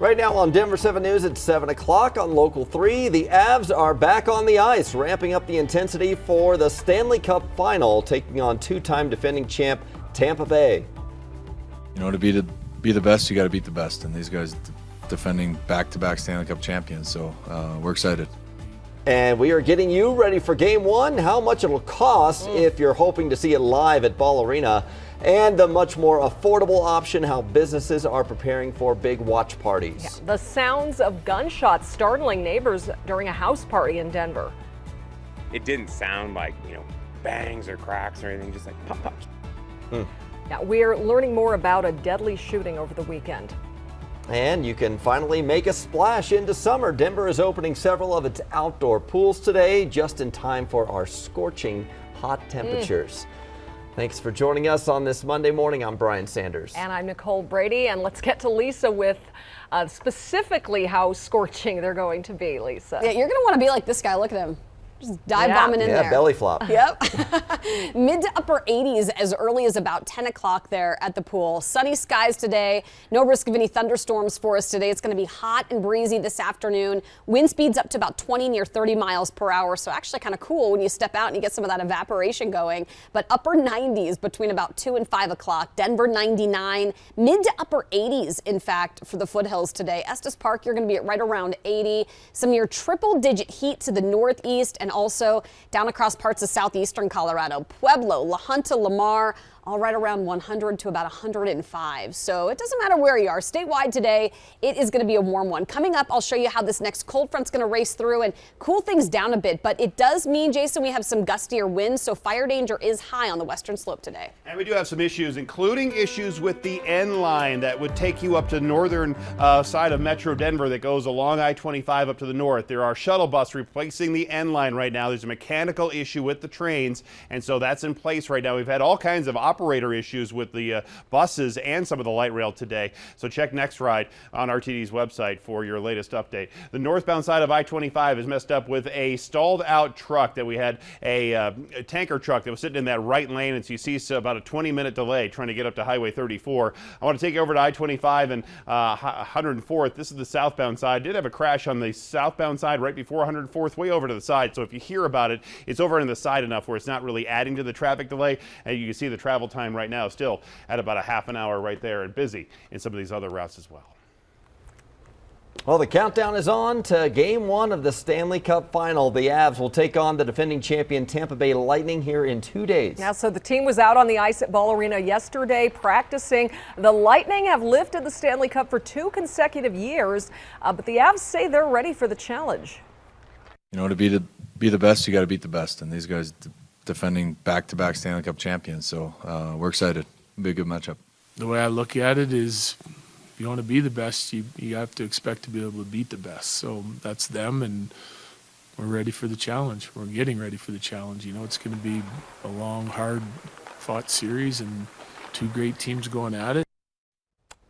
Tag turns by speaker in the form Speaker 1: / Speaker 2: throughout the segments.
Speaker 1: Right now on Denver 7 News at 7 o'clock on Local 3, the Avs are back on the ice, ramping up the intensity for the Stanley Cup final, taking on two-time defending champ Tampa Bay.
Speaker 2: You know, to be the best, you got to beat the best, and these guys defending back-to-back Stanley Cup champions, so we're excited.
Speaker 1: And we are getting you ready for Game 1, how much it'll cost if you're hoping to see it live at Ball Arena, and the much more affordable option, how businesses are preparing for big watch parties.
Speaker 3: Yeah, the sounds of gunshots startling neighbors during a house party in Denver.
Speaker 4: It didn't sound like, bangs or cracks or anything, just like pop, pop.
Speaker 3: Now, we're learning more about a deadly shooting over the weekend.
Speaker 1: And you can finally make a splash into summer. Denver is opening several of its outdoor pools today, just in time for our scorching hot temperatures. Thanks for joining us on this Monday morning. I'm Brian Sanders.
Speaker 3: And I'm Nicole Brady. And let's get to Lisa with specifically how scorching they're going to be, Lisa.
Speaker 5: Yeah, you're going to want to be like this guy. Look at him. Just dive bombing in there.
Speaker 1: Yeah, belly flop.
Speaker 5: Yep. Mid to upper 80s as early as about 10 o'clock there at the pool. Sunny skies today. No risk of any thunderstorms for us today. It's going to be hot and breezy this afternoon. Wind speeds up to about 20 near 30 miles per hour. So actually kind of cool when you step out and you get some of that evaporation going. But upper 90s between about 2 and 5 o'clock. Denver 99. Mid to upper 80s, in fact, for the foothills today. Estes Park, you're going to be at right around 80. Some near triple digit heat to the northeast and also down across parts of southeastern Colorado. Pueblo, La Junta, Lamar, all right around 100 to about 105. So it doesn't matter where you are. Statewide today, it is going to be a warm one. Coming up, I'll show you how this next cold front's going to race through and cool things down a bit. But it does mean, Jason, we have some gustier winds, so fire danger is high on the western slope today.
Speaker 6: And we do have some issues, including issues with the N line that would take you up to the northern side of Metro Denver that goes along I-25 up to the north. There are shuttle bus replacing the N line right now. There's a mechanical issue with the trains, and so that's in place right now. We've had all kinds of operator issues with the buses and some of the light rail today. So check Next Ride on RTD's website for your latest update. The northbound side of I-25 is messed up with a stalled out truck that we had a tanker truck that was sitting in that right lane, and so you see about a 20-minute delay trying to get up to Highway 34. I want to take you over to I-25 and 104th. This is the southbound side. Did have a crash on the southbound side right before 104th, way over to the side. So if you hear about it, it's over on the side enough where it's not really adding to the traffic delay, and you can see the travel time right now still at about a half an hour right there, and busy in some of these other routes as well.
Speaker 1: Well, the countdown is on to Game 1 of the Stanley Cup final. The Avs will take on the defending champion Tampa Bay Lightning here in 2 days.
Speaker 3: Now, so the team was out on the ice at Ball Arena yesterday practicing. The Lightning have lifted the Stanley Cup for 2 consecutive years, but the Avs say they're ready for the challenge.
Speaker 2: You know, to be the best, you got to beat the best, and these guys defending back-to-back Stanley Cup champions, so we're excited. It'll be a good matchup.
Speaker 7: The way I look at it is, if you want to be the best, you have to expect to be able to beat the best. So that's them, and we're ready for the challenge. We're getting ready for the challenge. You know, it's going to be a long, hard-fought series, and 2 great teams going at it.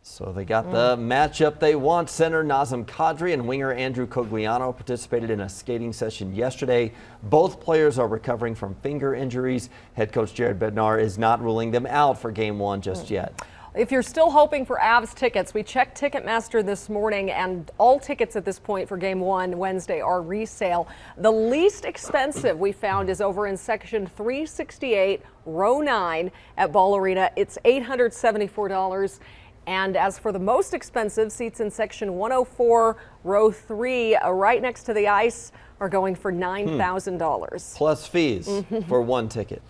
Speaker 1: So they got the matchup they want. Center Nazem Kadri and winger Andrew Cogliano participated in a skating session yesterday. Both players are recovering from finger injuries. Head coach Jared Bednar is not ruling them out for Game 1 just yet.
Speaker 3: If you're still hoping for Avs tickets, we checked Ticketmaster this morning, and all tickets at this point for Game 1 Wednesday are resale. The least expensive we found is over in section 368, row 9 at Ball Arena. It's $874. And as for the most expensive, seats in section 104, row 3, right next to the ice, are going for $9,000.
Speaker 1: Plus fees for 1 ticket.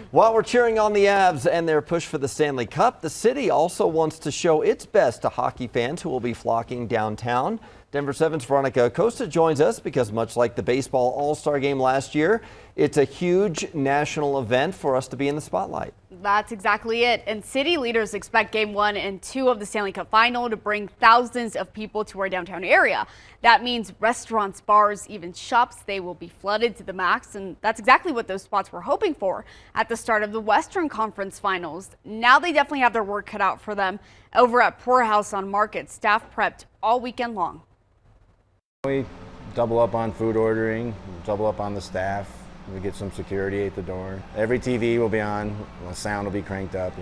Speaker 1: While we're cheering on the Avs and their push for the Stanley Cup, the city also wants to show its best to hockey fans who will be flocking downtown. Denver 7's Veronica Acosta joins us because, much like the baseball All-Star game last year, it's a huge national event for us to be in the spotlight.
Speaker 8: That's exactly it. And city leaders expect Game 1 and 2 of the Stanley Cup final to bring thousands of people to our downtown area. That means restaurants, bars, even shops, they will be flooded to the max. And that's exactly what those spots were hoping for at the start of the Western Conference Finals. Now they definitely have their work cut out for them. Over at Poorhouse on Market, staff prepped all weekend long.
Speaker 9: We double up on food ordering, double up on the staff. We get some security at the door. Every TV will be on, the sound will be cranked up.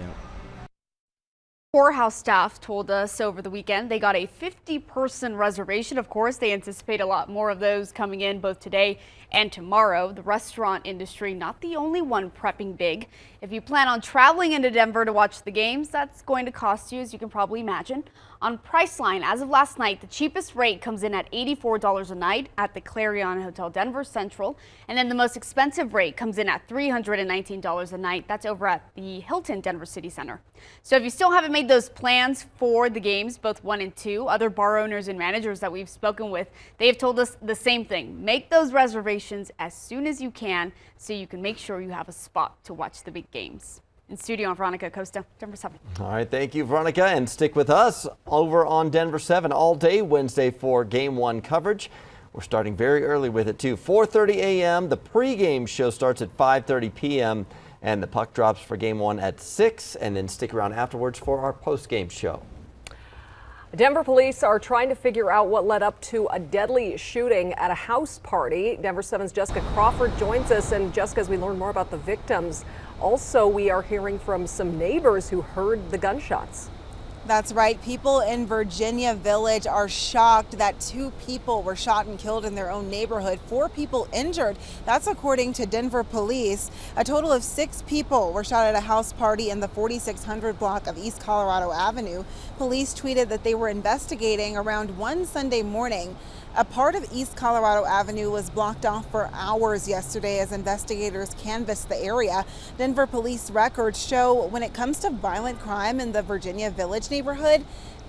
Speaker 8: Poorhouse staff told us over the weekend they got a 50-person reservation. Of course, they anticipate a lot more of those coming in both today and tomorrow. The restaurant industry, not the only one prepping big. If you plan on traveling into Denver to watch the games, that's going to cost you, as you can probably imagine. On Priceline, as of last night, the cheapest rate comes in at $84 a night at the Clarion Hotel Denver Central. And then the most expensive rate comes in at $319 a night. That's over at the Hilton Denver City Center. So if you still haven't made those plans for the games, both 1 and 2, other bar owners and managers that we've spoken with, they have told us the same thing. Make those reservations as soon as you can so you can make sure you have a spot to watch the big games. In studio, I'm Veronica Costa, Denver 7.
Speaker 1: All right, thank you, Veronica, and stick with us over on Denver 7 all day Wednesday for Game 1 coverage. We're starting very early with it, too. 4:30 a.m. The pregame show starts at 5:30 p.m. and the puck drops for Game 1 at 6, and then stick around afterwards for our postgame show.
Speaker 3: Denver police are trying to figure out what led up to a deadly shooting at a house party. Denver 7's Jessica Crawford joins us. And Jessica, as we learn more about the victims, also we are hearing from some neighbors who heard the gunshots.
Speaker 10: That's right. People in Virginia Village are shocked that 2 people were shot and killed in their own neighborhood. 4 people injured. That's according to Denver police. A total of 6 people were shot at a house party in the 4600 block of East Colorado Avenue. Police tweeted that they were investigating around 1 Sunday morning. A part of East Colorado Avenue was blocked off for hours yesterday as investigators canvassed the area. Denver police records show when it comes to violent crime in the Virginia Village neighborhood,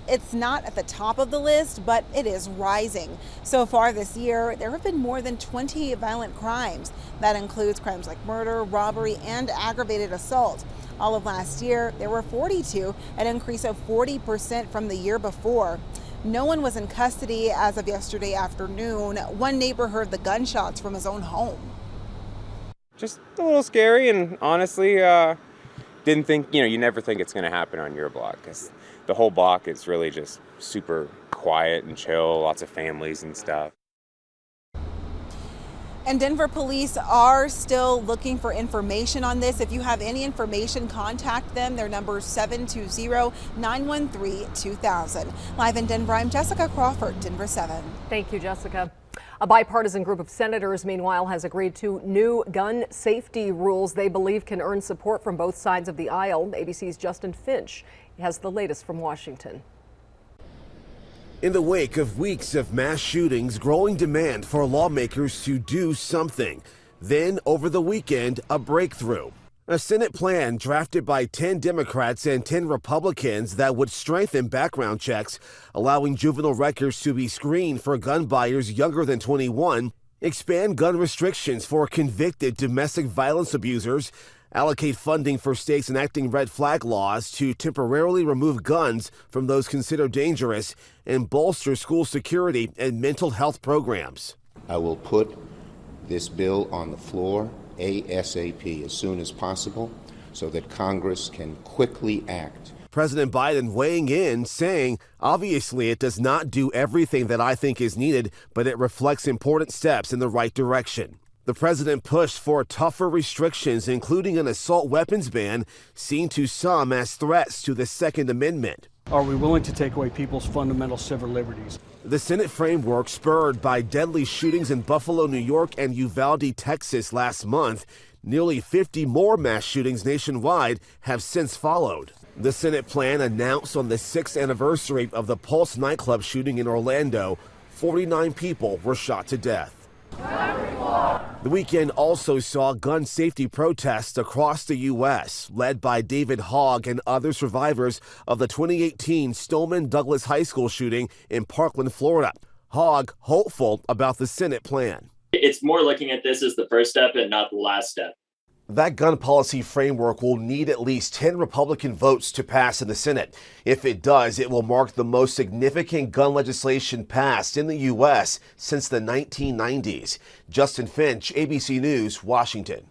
Speaker 10: it's not at the top of the list, but it is rising. So far this year, there have been more than 20 violent crimes. That includes crimes like murder, robbery, and aggravated assault. All of last year, there were 42, an increase of 40% from the year before. No one was in custody as of yesterday afternoon. One neighbor heard the gunshots from his own home.
Speaker 4: Just a little scary, and honestly, didn't think, you never think it's going to happen on your block, because the whole block is really just super quiet and chill, lots of families and stuff.
Speaker 10: And Denver police are still looking for information on this. If you have any information, contact them. Their number is 720-913-2000. Live in Denver, I'm Jessica Crawford, Denver 7.
Speaker 3: Thank you, Jessica. A bipartisan group of senators, meanwhile, has agreed to new gun safety rules they believe can earn support from both sides of the aisle. ABC's Justin Finch has the latest from Washington.
Speaker 11: In the wake of weeks of mass shootings, growing demand for lawmakers to do something. Then, over the weekend, a breakthrough. A Senate plan drafted by 10 Democrats and 10 Republicans that would strengthen background checks, allowing juvenile records to be screened for gun buyers younger than 21, expand gun restrictions for convicted domestic violence abusers, allocate funding for states enacting red flag laws to temporarily remove guns from those considered dangerous, and bolster school security and mental health programs.
Speaker 12: I will put this bill on the floor ASAP, as soon as possible, so that Congress can quickly act.
Speaker 11: President Biden weighing in, saying, obviously it does not do everything that I think is needed, but it reflects important steps in the right direction. The president pushed for tougher restrictions, including an assault weapons ban, seen to some as threats to the Second Amendment.
Speaker 13: Are we willing to take away people's fundamental civil liberties?
Speaker 11: The Senate framework, spurred by deadly shootings in Buffalo, New York, and Uvalde, Texas last month. Nearly 50 more mass shootings nationwide have since followed. The Senate plan, announced on the 6th anniversary of the Pulse nightclub shooting in Orlando, 49 people were shot to death. The weekend also saw gun safety protests across the U.S., led by David Hogg and other survivors of the 2018 Stoneman Douglas High School shooting in Parkland, Florida. Hogg hopeful about the Senate plan.
Speaker 14: It's more looking at this as the first step and not the last step.
Speaker 11: That gun policy framework will need at least 10 Republican votes to pass in the Senate. If it does, it will mark the most significant gun legislation passed in the U.S. since the 1990s. Justin Finch, ABC News, Washington.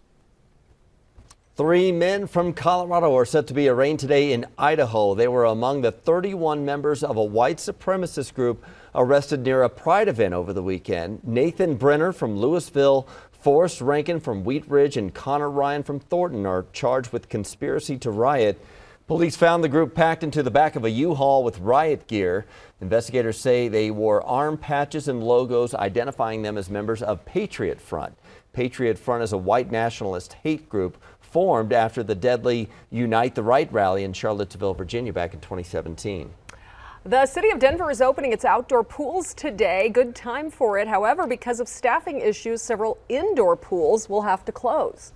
Speaker 1: 3 men from Colorado are set to be arraigned today in Idaho. They were among the 31 members of a white supremacist group arrested near a Pride event over the weekend. Nathan Brenner from Louisville, Forrest Rankin from Wheat Ridge, and Connor Ryan from Thornton are charged with conspiracy to riot. Police found the group packed into the back of a U-Haul with riot gear. Investigators say they wore arm patches and logos identifying them as members of Patriot Front. Patriot Front is a white nationalist hate group formed after the deadly Unite the Right rally in Charlottesville, Virginia back in 2017.
Speaker 3: The city of Denver is opening its outdoor pools today. Good time for it. However, because of staffing issues, several indoor pools will have to close.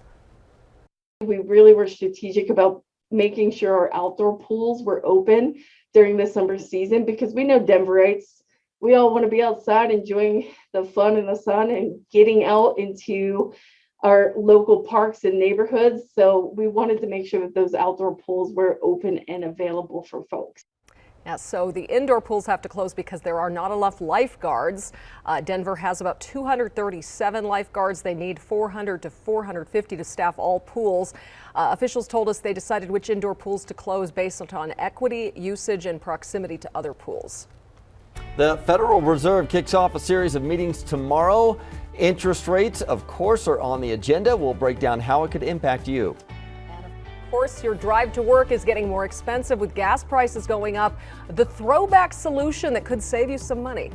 Speaker 15: We really were strategic about making sure our outdoor pools were open during the summer season because we know Denverites, we all want to be outside enjoying the fun in the sun and getting out into our local parks and neighborhoods. So we wanted to make sure that those outdoor pools were open and available for folks.
Speaker 3: Yeah, so the indoor pools have to close because there are not enough lifeguards. Denver has about 237 lifeguards. They need 400 to 450 to staff all pools. Officials told us they decided which indoor pools to close based on equity, usage, and proximity to other pools.
Speaker 1: The Federal Reserve kicks off a series of meetings tomorrow. Interest rates, of course, are on the agenda. We'll break down how it could impact you.
Speaker 3: Of course, your drive to work is getting more expensive with gas prices going up. The throwback solution that could save you some money.